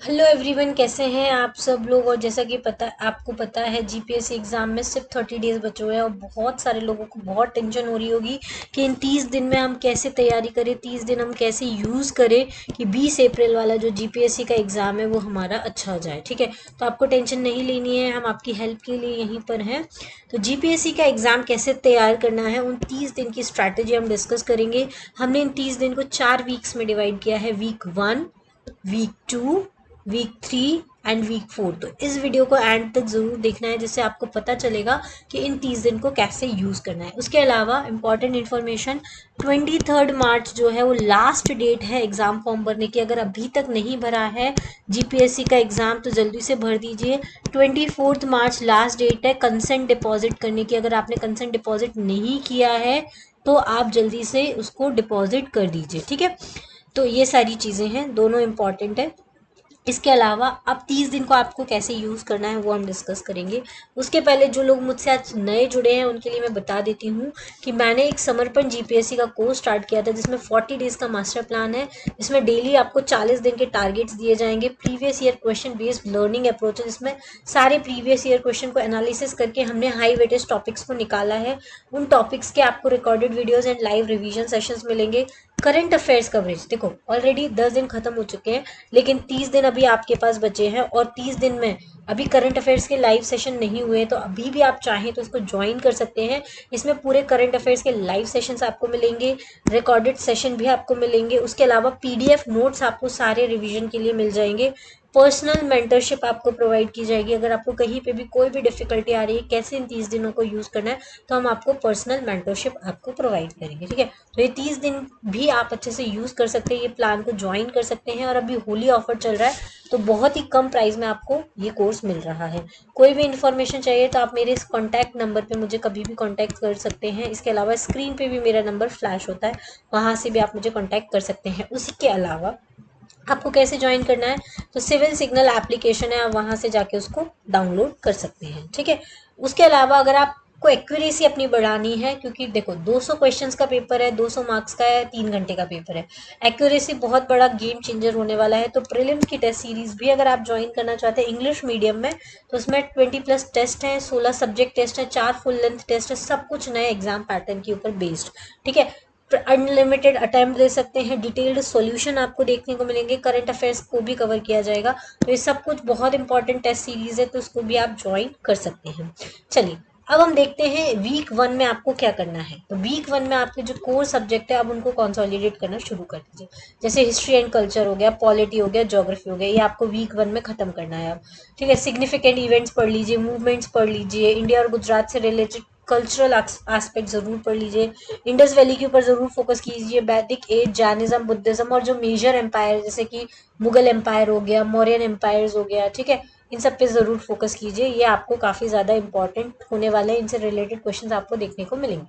Hello everyone, कैसे हैं आप सब लोग। और जैसा कि आपको पता है जीपीएससी एग्ज़ाम में सिर्फ 30 डेज़ बचे हुए हैं और बहुत सारे लोगों को बहुत टेंशन हो रही होगी कि इन 30 दिन में हम कैसे तैयारी करें, 30 दिन हम कैसे यूज़ करें कि 20 अप्रैल वाला जो जीपीएससी का एग्ज़ाम है वो हमारा अच्छा हो जाए। ठीक है, तो आपको टेंशन नहीं लेनी है, हम आपकी हेल्प के लिए यहीं पर हैं। तो जीपीएससी का एग्ज़ाम कैसे तैयार करना है, उन 30 दिन की स्ट्रैटेजी हम डिस्कस करेंगे। हमने इन 30 दिन को 4 वीक्स में डिवाइड किया है, week 1, week 2, week 3 and week 4। तो इस वीडियो को एंड तक ज़रूर देखना है, जिससे आपको पता चलेगा कि इन 30 दिन को कैसे यूज़ करना है। उसके अलावा इंपॉर्टेंट इन्फॉर्मेशन, 23 मार्च जो है वो लास्ट डेट है एग्ज़ाम फॉर्म भरने की। अगर अभी तक नहीं भरा है जीपीएससी का एग्ज़ाम तो जल्दी से भर दीजिए। 24 मार्च लास्ट डेट है कंसेंट डिपॉजिट करने की। अगर आपने कंसेंट डिपॉजिट नहीं किया है तो आप जल्दी से उसको डिपॉजिट कर दीजिए। ठीक है, तो ये सारी चीज़ें हैं, दोनों इम्पॉर्टेंट है। इसके अलावा अब 30 दिन को आपको कैसे यूज़ करना है वो हम डिस्कस करेंगे। उसके पहले जो लोग मुझसे आज नए जुड़े हैं उनके लिए मैं बता देती हूँ कि मैंने एक समर्पण जीपीएससी का कोर्स स्टार्ट किया था, जिसमें 40 डेज़ का मास्टर प्लान है। इसमें डेली आपको 40 दिन के टारगेट्स दिए जाएंगे। Previous year question based learning approach, जिसमें सारे प्रीवियस ईयर क्वेश्चन को एनालिसिस करके हमने हाई वेटेज टॉपिक्स को निकाला है। उन टॉपिक्स के आपको recorded videos and live revision sessions मिलेंगे। करंट अफेयर्स कवरेज, देखो ऑलरेडी 10 दिन खत्म हो चुके हैं, लेकिन 30 दिन अभी आपके पास बचे हैं और 30 दिन में अभी करंट अफेयर्स के लाइव सेशन नहीं हुए हैं, तो अभी भी आप चाहें तो इसको ज्वाइन कर सकते हैं। इसमें पूरे करंट अफेयर्स के लाइव सेशंस आपको मिलेंगे, रिकॉर्डेड सेशन भी आपको मिलेंगे। उसके अलावा पीडीएफ नोट्स आपको सारे रिवीजन के लिए मिल जाएंगे। पर्सनल मेंटरशिप आपको प्रोवाइड की जाएगी। अगर आपको कहीं पे भी कोई भी डिफिकल्टी आ रही है कैसे इन 30 दिनों को यूज़ करना है, तो हम आपको पर्सनल मेंटरशिप आपको प्रोवाइड करेंगे। ठीक है, तो ये 30 दिन भी आप अच्छे से यूज़ कर सकते हैं, ये प्लान को ज्वाइन कर सकते हैं। और अभी होली ऑफर चल रहा है तो बहुत ही कम प्राइस में आपको ये कोर्स मिल रहा है। कोई भी इन्फॉर्मेशन चाहिए तो आप मेरे इस कॉन्टैक्ट नंबर पे मुझे कभी भी कॉन्टैक्ट कर सकते हैं। इसके अलावा स्क्रीन पे भी मेरा नंबर फ्लैश होता है, वहाँ से भी आप मुझे कॉन्टैक्ट कर सकते हैं। उसी के अलावा आपको कैसे ज्वाइन करना है, तो सिविल सिग्नल एप्लीकेशन है, आप वहाँ से जाके उसको डाउनलोड कर सकते हैं। ठीक है, उसके अलावा अगर आपको एक्यूरेसी अपनी बढ़ानी है, क्योंकि देखो 200 क्वेश्चंस का पेपर है, 200 मार्क्स का है, 3 घंटे का पेपर है, एक्यूरेसी बहुत बड़ा गेम चेंजर होने वाला है। तो प्रीलिम्स की टेस्ट सीरीज भी अगर आप ज्वाइन करना चाहते हैं इंग्लिश मीडियम में, तो उसमें 20+ टेस्ट हैं, 16 सब्जेक्ट टेस्ट है, 4 फुल लेंथ टेस्ट है, सब कुछ नए एग्जाम पैटर्न के ऊपर बेस्ड। ठीक है, अनलिमिटेड अटेम्प्ट दे सकते हैं, डिटेल्ड सॉल्यूशन आपको देखने को मिलेंगे, करंट अफेयर्स को भी कवर किया जाएगा। तो ये सब कुछ बहुत इंपॉर्टेंट टेस्ट सीरीज है, तो उसको भी आप ज्वाइन कर सकते हैं। चलिए, अब हम देखते हैं वीक 1 में आपको क्या करना है। तो वीक 1 में आपके जो कोर सब्जेक्ट है अब उनको कंसोलिडेट करना शुरू कर दीजिए। जैसे हिस्ट्री एंड कल्चर हो गया, पॉलिटी हो गया, ज्योग्राफी हो गया, ये आपको वीक 1 में खत्म करना है अब। ठीक है, सिग्निफिकेंट इवेंट्स पढ़ लीजिए, मूवमेंट्स पढ़ लीजिए, इंडिया और गुजरात से रिलेटेड कल्चरल एस्पेक्ट जरूर पढ़ लीजिए, इंडस वैली के ऊपर जरूर फोकस कीजिए, वैदिक एज, जैनिज्म, बुद्धिज्म और जो मेजर एम्पायर जैसे कि मुगल एम्पायर हो गया, मौर्यन एम्पायर्स हो गया, ठीक है, इन सब पे जरूर फोकस कीजिए। ये आपको काफी ज्यादा इंपॉर्टेंट होने वाले हैं, इनसे रिलेटेड क्वेश्चंस आपको देखने को मिलेंगे।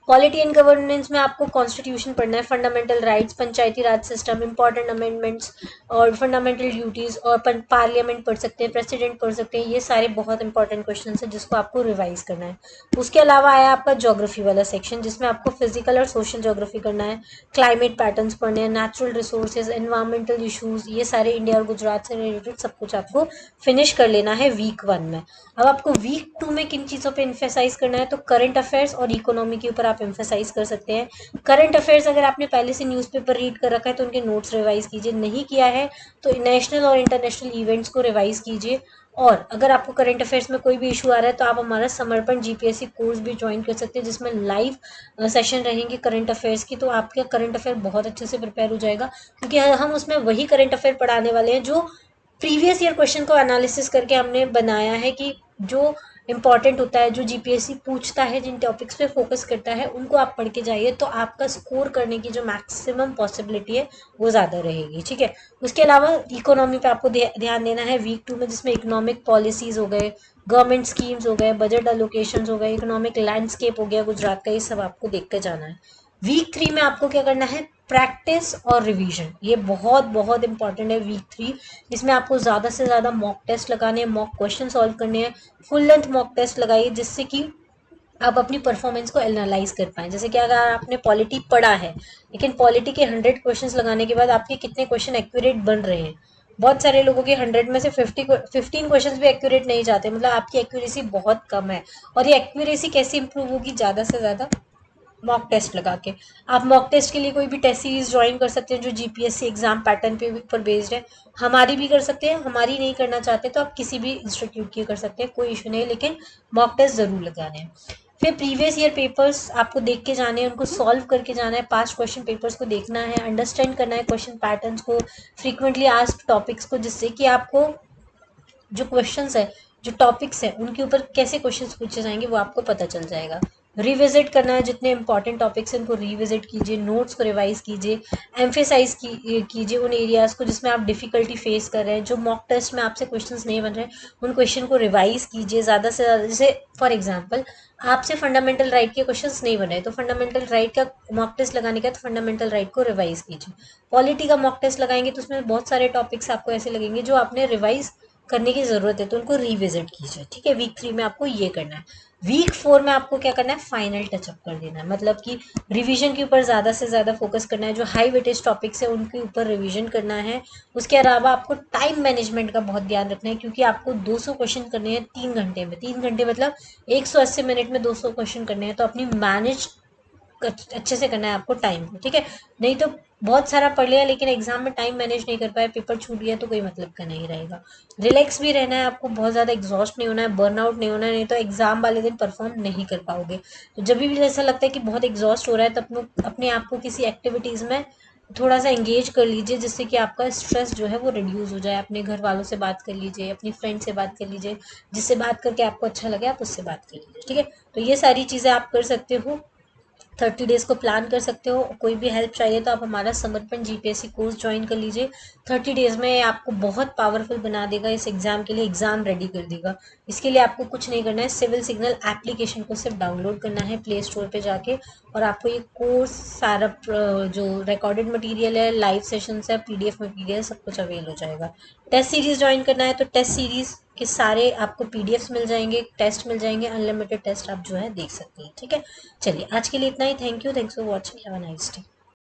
पॉलिटी एंड गवर्नेंस में आपको कॉन्स्टिट्यूशन पढ़ना है, फंडामेंटल राइट्स, पंचायती राज सिस्टम, इंपॉर्टेंट अमेंडमेंट्स और फंडामेंटल ड्यूटीज, और पार्लियामेंट पढ़ सकते हैं, प्रेसिडेंट पढ़ सकते हैं। ये सारे बहुत इंपॉर्टेंट क्वेश्चन है जिसको आपको रिवाइज करना है। उसके अलावा आया आपका ज्योग्राफी वाला सेक्शन, जिसमें आपको फिजिकल और सोशल ज्योग्राफी करना है, क्लाइमेट पैटर्न्स पढ़ने हैं, नेचुरल रिसोर्सेज, एनवायरमेंटल इशूज, ये सारे इंडिया और गुजरात से रिलेटेड सब कुछ आपको फिनिश कर लेना है वीक 1 में। अब आपको वीक 2 में किन चीज़ों पे इम्फेसाइज करना है, तो करंट अफेयर्स और इकोनॉमी के ऊपर आप इम्फेसाइज कर सकते हैं। करंट अफेयर्स अगर आपने पहले से न्यूज़पेपर रीड कर रखा है तो उनके नोट्स रिवाइज कीजिए, नहीं किया है तो नेशनल और इंटरनेशनल इवेंट्स को रिवाइज कीजिए। और अगर आपको करंट अफेयर्स में कोई भी इशू आ रहा है तो आप हमारा समर्पण जीपीएससी कोर्स भी ज्वाइन कर सकते हैं, जिसमें लाइव सेशन रहेंगे करंट अफेयर्स की। तो आपका करंट अफेयर बहुत अच्छे से प्रिपेयर हो जाएगा, क्योंकि हम उसमें वही करंट अफेयर पढ़ाने वाले हैं जो प्रीवियस ईयर क्वेश्चन को एनालिसिस करके हमने बनाया है, कि जो इंपॉर्टेंट होता है, जो जीपीएससी पूछता है, जिन टॉपिक्स पे फोकस करता है उनको आप पढ़ के जाइए, तो आपका स्कोर करने की जो मैक्सिमम पॉसिबिलिटी है वो ज़्यादा रहेगी। ठीक है, उसके अलावा इकोनॉमी पे आपको ध्यान देना है वीक 2 में, जिसमें इकोनॉमिक पॉलिसीज हो गए, गवर्नमेंट स्कीम्स हो गए, बजट एलोकेशन हो गए, इकोनॉमिक लैंडस्केप हो गया गुजरात का, ये सब आपको देख कर जाना है। वीक 3 में आपको क्या करना है, प्रैक्टिस और रिवीजन, ये बहुत बहुत इंपॉर्टेंट है वीक 3। इसमें आपको ज़्यादा से ज़्यादा मॉक टेस्ट लगाने हैं, मॉक क्वेश्चन सॉल्व करने हैं, फुल लेंथ मॉक टेस्ट लगाइए, जिससे कि आप अपनी परफॉर्मेंस को एनालाइज कर पाएँ। जैसे कि अगर आपने पॉलिटी पढ़ा है, लेकिन पॉलिटी के 100 क्वेश्चंस लगाने के बाद आपके कितने क्वेश्चन एक्यूरेट बन रहे हैं, बहुत सारे लोगों के 100 में से 15 क्वेश्चन भी एक्यूरेट नहीं जाते, मतलब आपकी एक्यूरेसी बहुत कम है। और ये एक्यूरेसी कैसे इंप्रूव होगी, ज़्यादा से ज़्यादा मॉक टेस्ट लगा के। आप मॉक टेस्ट के लिए कोई भी टेस्ट सीरीज ज्वाइन कर सकते हैं जो जीपीएससी एग्जाम पैटर्न पे पर बेस्ड है। हमारी भी कर सकते हैं, हमारी नहीं करना चाहते तो आप किसी भी इंस्टीट्यूट की कर सकते हैं, कोई इशू नहीं, लेकिन मॉक टेस्ट जरूर लगाने हैं। फिर प्रीवियस ईयर पेपर्स आपको देख के जाने हैं, उनको सॉल्व करके जाना है, 5 क्वेश्चन पेपर्स को देखना है, अंडरस्टैंड करना है क्वेश्चन पैटर्न्स को, फ्रीक्वेंटली आस्क्ड टॉपिक्स को, जिससे कि आपको जो क्वेश्चंस है, जो टॉपिक्स है, उनके ऊपर कैसे क्वेश्चंस पूछे जाएंगे वो आपको पता चल जाएगा। रिविजिट करना है, जितने इंपॉर्टेंट टॉपिक्स हैं उनको रिविजिट कीजिए, नोट्स को रिवाइज कीजिए, एम्फेसाइज कीजिए उन एरियाज को जिसमें आप डिफिकल्टी फेस कर रहे हैं, जो मॉक टेस्ट में आपसे क्वेश्चंस नहीं बन रहे हैं उन क्वेश्चन को रिवाइज कीजिए ज़्यादा से ज़्यादा। जैसे फॉर एग्जाम्पल आपसे फंडामेंटल राइट के क्वेश्चंस नहीं बन रहे तो फंडामेंटल राइट का मॉक टेस्ट लगाने का तो फंडामेंटल राइट को रिवाइज कीजिए। पॉलिटी का मॉक टेस्ट लगाएंगे तो उसमें बहुत सारे टॉपिक्स आपको ऐसे लगेंगे जो आपने रिवाइज करने की ज़रूरत है, तो उनको रिविजिट कीजिए। ठीक है, वीक 3 में आपको ये करना है। वीक 4 में आपको क्या करना है, फाइनल टचअप कर देना है, मतलब कि रिवीजन के ऊपर ज़्यादा से ज़्यादा फोकस करना है, जो हाई वेटेज टॉपिक्स है उनके ऊपर रिवीजन करना है। उसके अलावा आपको टाइम मैनेजमेंट का बहुत ध्यान रखना है, क्योंकि आपको 200 क्वेश्चन करने हैं 3 घंटे में। 3 घंटे मतलब 180 मिनट में 200 क्वेश्चन करने हैं, तो अपनी मैनेज अच्छे से करना है आपको टाइम को। ठीक है, नहीं तो बहुत सारा पढ़ लिया लेकिन एग्जाम में टाइम मैनेज नहीं कर पाए, पेपर छूट गया तो कोई मतलब का नहीं रहेगा। रिलैक्स भी रहना है आपको, बहुत ज़्यादा एग्जॉस्ट नहीं होना है, बर्नआउट नहीं होना है, नहीं तो एग्जाम वाले दिन परफॉर्म नहीं कर पाओगे। तो जब भी ऐसा लगता है कि बहुत एग्जॉस्ट हो रहा है तब अपने आप को किसी एक्टिविटीज़ में थोड़ा सा एंगेज कर लीजिए, जिससे कि आपका स्ट्रेस जो है वो रिड्यूस हो जाए। अपने घर वालों से बात कर लीजिए, अपनी फ्रेंड से बात कर लीजिए, जिससे बात करके आपको अच्छा लगे आप उससे बात कर लीजिए। ठीक है, तो ये सारी चीज़ें आप कर सकते हो, 30 डेज को प्लान कर सकते हो। कोई भी हेल्प चाहिए तो आप हमारा समर्पण जीपीएससी कोर्स ज्वाइन कर लीजिए। 30 डेज में आपको बहुत पावरफुल बना देगा, इस एग्जाम के लिए एग्जाम रेडी कर देगा। इसके लिए आपको कुछ नहीं करना है, सिविल सिग्नल एप्लीकेशन को सिर्फ डाउनलोड करना है प्ले स्टोर पे जाके, और आपको ये कोर्स सारा जो रिकॉर्डेड मटेरियल है, लाइव सेशंस है, पीडीएफ मटेरियल सब कुछ अवेल हो जाएगा। टेस्ट सीरीज ज्वाइन करना है तो टेस्ट सीरीज के सारे आपको पीडीएफ्स मिल जाएंगे, टेस्ट मिल जाएंगे, अनलिमिटेड टेस्ट आप जो है देख सकते हैं। ठीक है, चलिए आज के लिए इतना ही। Thank you, thanks for watching, have a nice day.